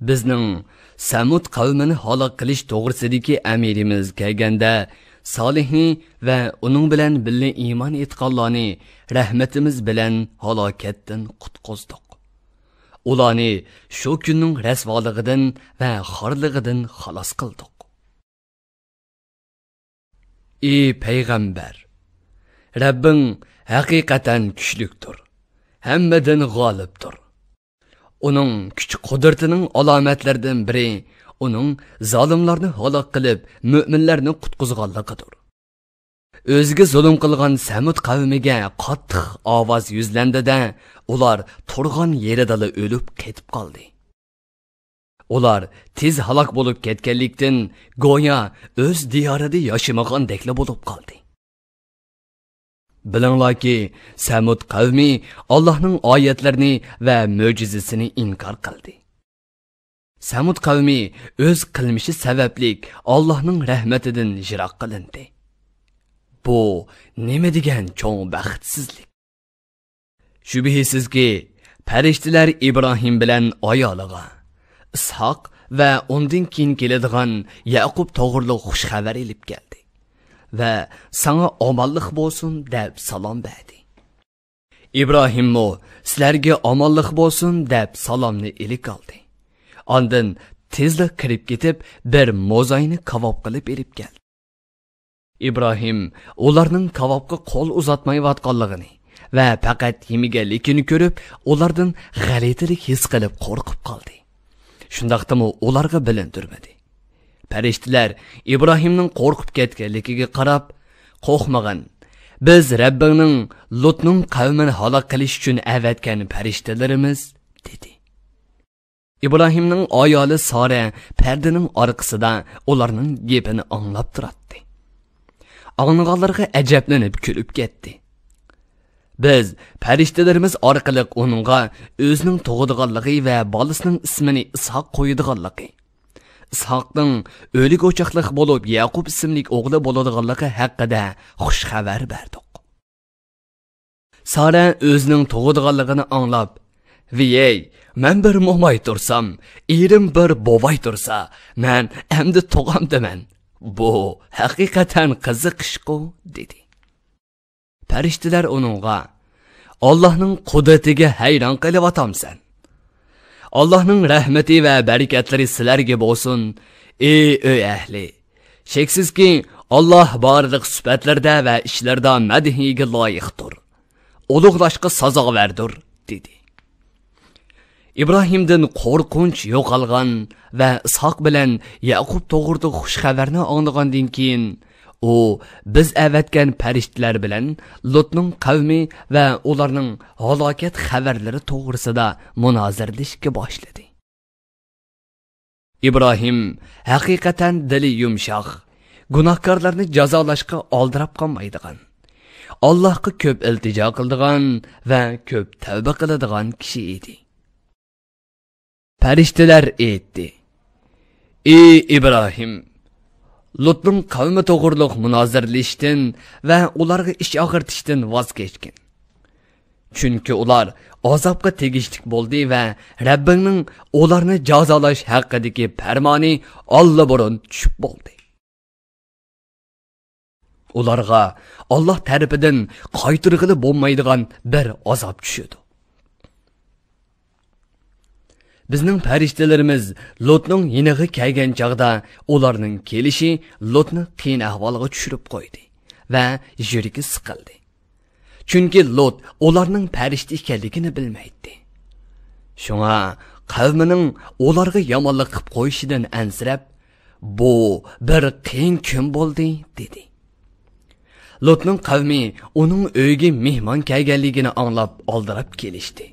Bizning Samud qavmini halok qilish to'g'risidagi amirimiz kelganda Solihni va uning bilan birga iymon etganlarni rahmatimiz bilan halokatdan qutqizdik. Ularni shu kunning rasvoligidan va xorligidan xalos qildik. Ey payg'ambar, Rabbing haqiqatan kuchlidir, hammadan g'olibdir. Uning kuch qudratining alomatlaridan biri uning zolimlarni halok qilib, mu'minlarni qutqizganligidir. O'ziga zulm qilgan Samud qavmiga qattiq ovoz yuzlandida, ular turgan yerida o'lib ketib qoldi. Ular tez halok bo'lib ketganlikdan go'yo o'z diyorida yashamagandek bo'lib qoldi. Bilinglarki, Samud qavmi Allohning oyatlarini va mo'jizasini inkor qildi. Samud qavmi o'z qilmishi sababli Allohning rahmatidan yiroq qilindi. Bu nima degan cho'ng baxtsizlik. Shubhisizki, farishtalar Ibrohim bilan ayoliga Ishoq va undan keyin keladigan Yaqub to'g'riliq xush xabar elib keldi va sana omonlik bo'lsin deb salom berdi. Ibrohimmo sizlarga omonlik bo'lsin deb salomni ilik oldi. Ondan tezda kirib ketib, bir mo'zayni kavob qilib elib keldi. Ibrohim ularning kavobga qo'l uzatmayotganligini va faqat yemiganligini ko'rib, ulardan g'alatilik his qilib qo'rqib qoldi. Shundaqdimi ularga bilintirmadi. Farishtalar Ibrohimning qo'rqib ketganligiga qarab, qo'rqmag'in. Biz Rabbingning Lutning qavmini halok qilish uchun avatgan farishtalarimiz dedi. Ibrohimning ayoli Sora perdining orqasida ularning gapini anglab turardi. Anlaganlarga ajablanib kulib ketdi. Biz farishtalarimiz orqali uningga o'zining tug'adiganligi va bolasining ismini Ishoq qo'yadiganligi, Ishoqning o'lik o'choqliq bo'lib Yaqub ismli o'g'li bo'ladiganligi haqida xush xabar berdik. Sara o'zining tug'adiganligini anglab, "Viyey, men bir mo'may tursam, erim bir bovay tursa, men endi tug'amdaman. Bu haqiqatan qiziqish-ku" dedi. Farishtalar uningga, "Allohning qudratiga hayron qilyapsan. Allohning rahmati va barakatlari sizlarga bo'lsin, ey uy ahli. Sheksizki, Alloh barliq sifatlarda va ishlarda madhiga loyiqdir. Ulug'lashga sazovardir" dedi. Ibrohimdan qo'rqinch yo'qolgan va Ishoq bilan Yaqub to'g'rida xush xabarni anglagandan keyin u biz avatgan farishtalar bilan Lutning qavmi va ularning halokat xabarlari to'g'risida munozirlashga boshladi. Ibrohim haqiqatan dili yumshoq, gunohkorlarni jazolashga oldirab qolmaydigan, Allohga ko'p iltijo qiladigan va ko'p tavba qiladigan kishi edi. Farishtalar aytdi: "Ey Ibrohim, Lutning qavmi to'g'riliq munozirlashdan va ularga ish og'irtishdan voz kechgin. Chunki ular azobga tegishlik bo'ldi va Rabbingning ularni jazolash haqidagi farmoni allaburun tushib bo'ldi. Ularga Alloh tarafidan qaytirg'ili bo'lmaydigan bir azob tushadi. Bizning farishtalarimiz Lutning yiniga kelgan chaqda ularning kelishi Lutni qiyin ahvolga tushirib qo'ydi va yuragi siqildi. Chunki Lut ularning farishta ekanligini bilmaydi. Shunga qavmining ularga yomonlik qilib qo'yishidan ansirab, "Bu bir qiyin kun bo'ldi" dedi. Lutning qavmi uning uyiga mehmon kelganligini anglab oldirab kelishdi.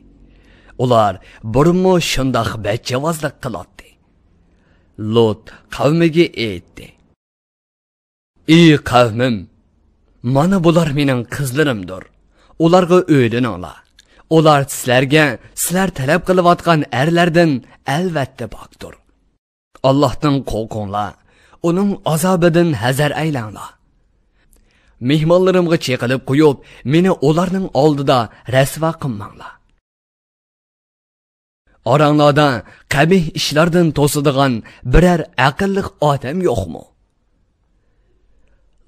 Ular burunmo shundoq bachavozlik qiladi. Lut qavmiga aytdi: "Ey qavmim, mana bular mening qizlarimdir. Ularga uydan ola. Ular sizlar talab qilayotgan erlardan albatta baqdir. Allohdan qo'rqinglar, uning azobidan hazar aylanglar. Mehmonlarimga cheqilib qo'yib, meni ularning oldida rasvo qilmanglar. Oranglarda qabih ishlardan to'sadigan biror aqlli odam yo'qmi?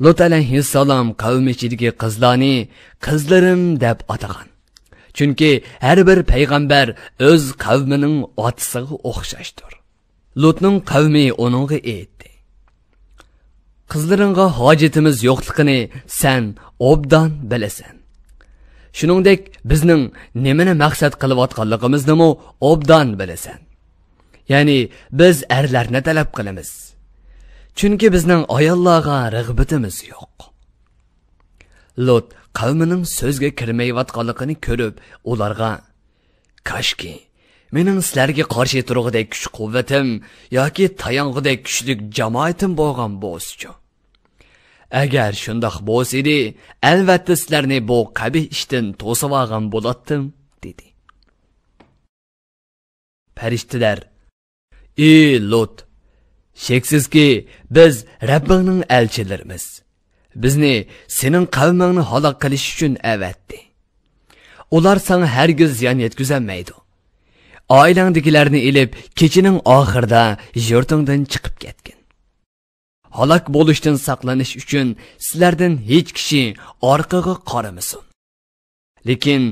Lut alayhissalom qavmi ichidagi qizlarni qizlarim deb atagan. Chunki har bir payg'ambar o'z qavmining otasiga o'xshashdir. Lutning qavmi uningga aytdi: Qizlaringga hojatimiz yo'qligini sen obdan bilasan. Shuningdek, bizning nimani maqsad qilayotganligimizni obdan bilasan. Ya'ni biz erlarni talab qilamiz. Chunki bizning ayollarga rag'batimiz yo'q. Lut qavmining so'zga kirmayotganligini ko'rib, ularga: "Kashki mening sizlarga qarshi turg'idek kuch-quvvatim yoki tayong'idek kuchli jamoatim bo'lgan bo'lsa-chi. Agar shundoq bo'lsa edi, albatta sizlarni bu qabih ishdan to'sib olgan bo'lardim", dedi. Farishtalar: "Ey Lut, sheksizki biz Rabbingning elchilarimiz. Bizni sening qavmingni halok qilish uchun avatdi. Ular sana hargiz ziyon yetkazmaydi. Oilangdagilarni ilib kechining oxirida yurtingdan chiqib ketgin. Halok bo'lishdan saqlanish uchun sizlardan hech kishi orqaga qaramasin. Lekin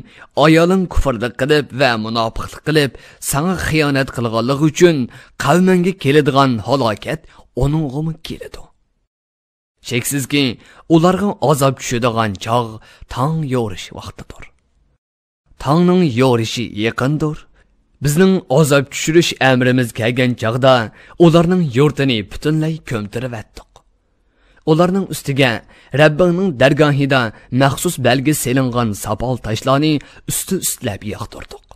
ayoling kufrlik qilib va munofiqlik qilib sana xiyonat qilganligi uchun qavmingga keladigan halokat uningga keladi. Sheksizki ularga azob tushadigan chog' tong yo'rish vaqtidir. Tongning yo'rishi yaqindir. Bizning azob tushirish amrimiz kelgan chog'da ularning yurtini butunlay ko'mtirib atdik. Ularning ustiga Rabbingning dargohida maxsus belgi selingan sapol tashlarni ustlab yog'dirdik.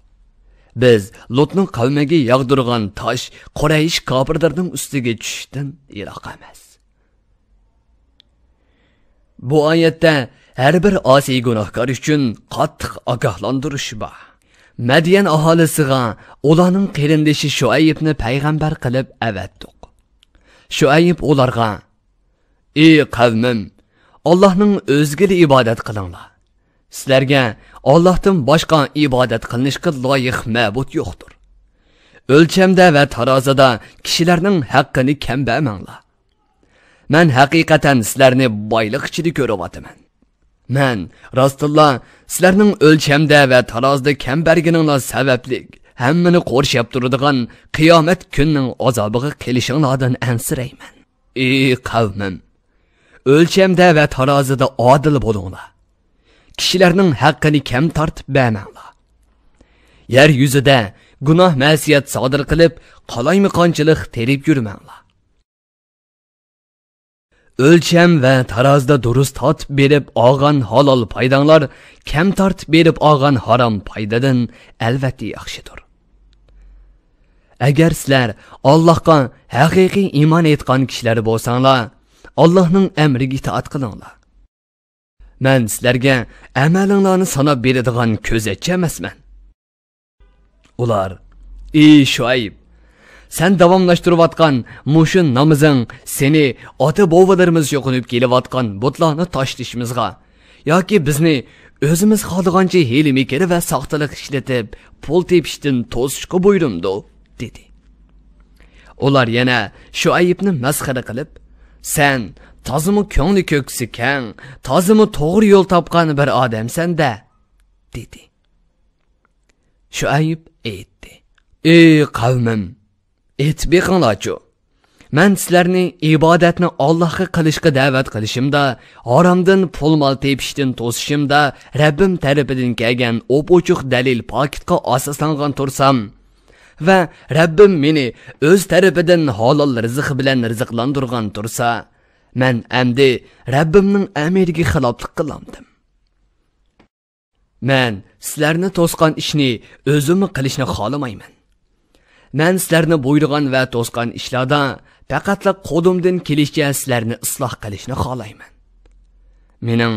Biz Lutning qavmiga yog'dirgan tosh Quraysh kofirlarning ustiga tushishdan yiroq emas. Bu oyatda har bir osiy gunohkor uchun qattiq ogohlantirish bor. Madyan aholisiga ularning qarindoshi Shuaybni payg'ambar qilib avatdik. Shuayb ularga: "Ey qavmim, Allohning o'ziga ibodat qilinglar. Sizlarga Allohdan boshqa ibodat qilinishga loyiq ma'bud yo'qdir. O'lchamda va tarozida kishilarning haqqini kambamanglar. Men haqiqatan sizlarni boylik ichida ko'ryapman. Men rostulloh sizlarning o'lchamda va tarozida kambargininglar sababli hammani qo'rshab turadigan qiyomat kunining azobiga kelishinglardan ansirayman. Ey qavmim, o'lchamda va tarozida odil bo'linglar. Kishilarning haqqini kam tortib bermanglar. Yer yuzida gunoh ma'siyat sodir qilib, qalaymaqonchilik terib yurmanglar. O'lcham va tarozda durust tortib berib olgan halol foydanglar kam tortib berib olgan harom foydadan albatta yaxshidir. Agar sizlar Allohga haqiqiy iymon etgan kishilar bo'lsanglar, Allohning amriga itoat qilinglar. Men sizlarga amalinglarni sanab beradigan ko'zatchi emasman." Ular: "Ey Shuayb, sen davomlashtirayotgan mushin namozing seni ota-bobolarimiz yo'qinib kelayotgan butlarni tashlashimizga yoki bizni o'zimiz xohlagancha hiyla-mikr va soxtalik ishlatib pul tepishdan to'sishga buyurumdi", dedi. Ular yana Shuaybni masxara qilib: "Sen tozimi ko'ngli ko'ksi kang, tozimi to'g'ri yo'l topgan bir odamsan-da", dedi. Shuayb aytdi: "Ey qavmim, aytbaqinglarchu. Men sizlarni ibodatni Allohga qilishga da'vat qilishimda, haromdan pul-mol tepishdan to'sishimda Rabbim tarafidan kelgan o'p-ochiq dalil pokitga asoslangan tursam va Rabbim meni o'z tarafidan halol rizq bilan rizqlantirgan tursa, men endi Rabbimning amriga xiloflik qilamdim. Men sizlarni to'sgan ishni o'zim qilishni xohlamayman. Men sizlarni buyurgan va to'sgan ishlarda faqatla qo'limdan kelishicha sizlarni isloh qilishni xohlayman. Mening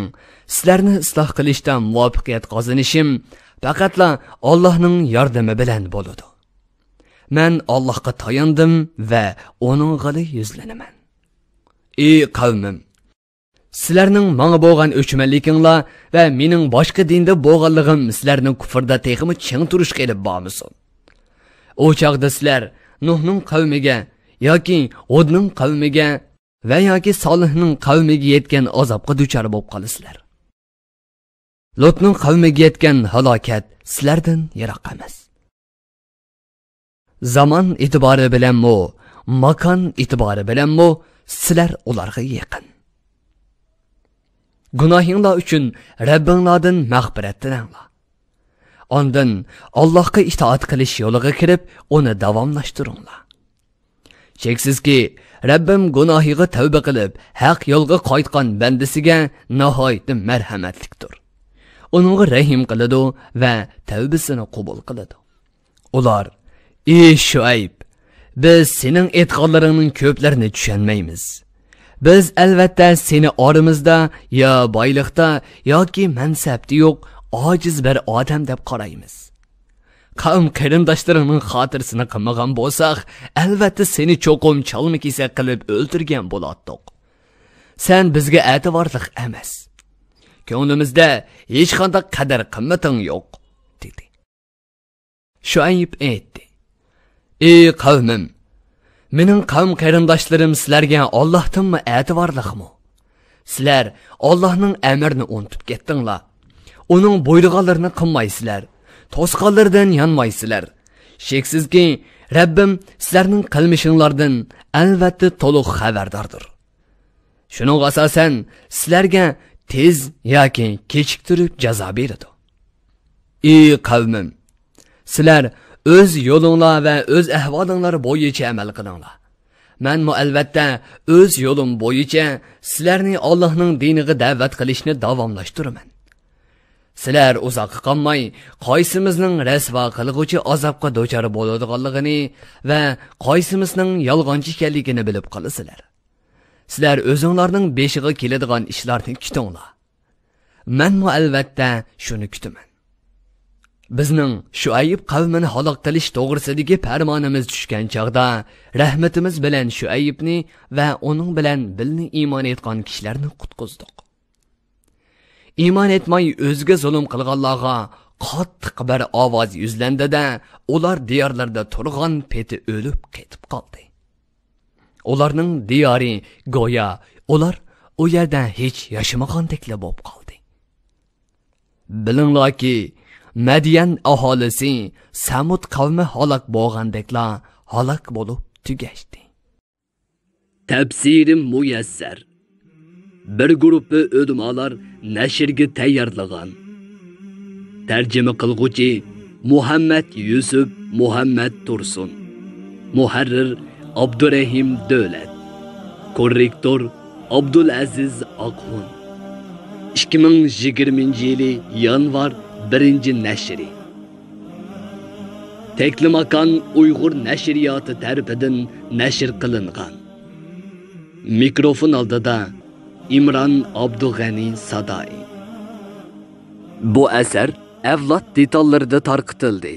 sizlarni isloh qilishda muvaffaqiyat qozonishim faqatla Allohning yordami bilan bo'ladi. Men Allohga tayandim va uning g'ili yuzlanaman. Ey qavmim, sizlarning menga bo'lgan o'chmanliginglar va mening boshqa dinda bo'lganligim sizlarning kufrda texmi ching turishga elib bormisin? O chaqda sizlar Nuhning qavmiga yoki Hudning qavmiga va yoki Solihning qavmiga yetgan azobga duchor bo'lib qolasizlar. Lotning qavmiga yetgan halokat sizlardan yiroq emas. Zaman itibori bilan mo, makon itibori bilan mo sizlar ularga yaqin. Gunohinglar uchun Rabbinglardan mag'firat tilanglar. Ondan Allohga itoat qilish yo'liga kirib, uni davomlashtiringlar. Cheksizki, Rabbim gunohiga tavba qilib, haq yo'lga qaytgan bandasiga nihoyat marhamatlikdir. Uningga rahim qiladi va tavbasini qabul qiladi. Ular: "Ey Shuayb, biz sening e'tiqodlaringning ko'plarini tushunmaymiz. Biz albatta seni oramizda yo boyliqda yoki mansabda yo'q ojiz bir odam deb qaraymiz. Qavm qarindoshlarining xotirasini qilmagan bo'lsak, albatta seni cho'qim chalma-kesak qilib o'ldirgan bo'lardik. Sen bizga e'tiborliq emas. Ko'nglimizda hech qanday qadr qimmating yo'q", dedi. Shuayb aytdi: "Ey qavmim, mening qavm qarindoshlarim sizlarga Allohdanmi e'tiborliqmi? Sizlar Allohning amrini unutib ketdinglar. Uning buyruqlarini qilmaysizlar, to'sqanlardan yonmaysizlar. Sheksizki, Rabbim sizlarning qilmishinglardan albatta to'liq xabardordir. Shuning asosan sizlarga tez yoki kechiktirib jazo beradi. Ey qavmim, sizlar o'z yo'linglar va o'z ahvolinglar bo'yicha amal qilinglar. Men albatta o'z yo'lim bo'yicha sizlarni Allohning diniga da'vat qilishni davomlashtiraman. Sizlar uzoq qolmay qaysimizning rasvo qilg'uchi azobga duchor bo'ladiganligini va qaysimizning yolg'onchi ekanligini bilib qolasizlar. Sizlar o'zinglarning beshiga keladigan ishlarni kutinglar. Men albatta shuni kutaman. Bizning Shuayb qavmini halok qilish to'g'risidagi farmonimiz tushgan chaqda rahmatimiz bilan Shuaybni va uning bilan bilni iymon etgan kishilarni qutqizdik. Iymon etmay o'zga zulm qilganlarga qattiq bir ovoz yuzlandida, ular diyorlarda turgan peti o'lib ketib qoldi. Ularning diyori go'yo ular u yerda hech yashamagandeklar bo'lib qoldi. Bilinglarki, Madyan aholisi Samud qavmi halok bo'lgandeklar halok bo'lib tugashdi. Tafsirim muyassar. Bir guruhi o'lmalar nashrga tayyorlagan. Tarjima qilguvchi Muhammad Yusuf Muhammad Tursun. Muharrir Abdurrahim Davlat. Korrektor Abdulaziz Aqhun. 2020-yili yanvar 1-nashri. Teklimakan Uyg'ur nashriyoti tarafidan nashr qilingan. Mikrofon oldida İmran Abdug'ani Sadai. Bu asar avlod detallarida tarqitildi.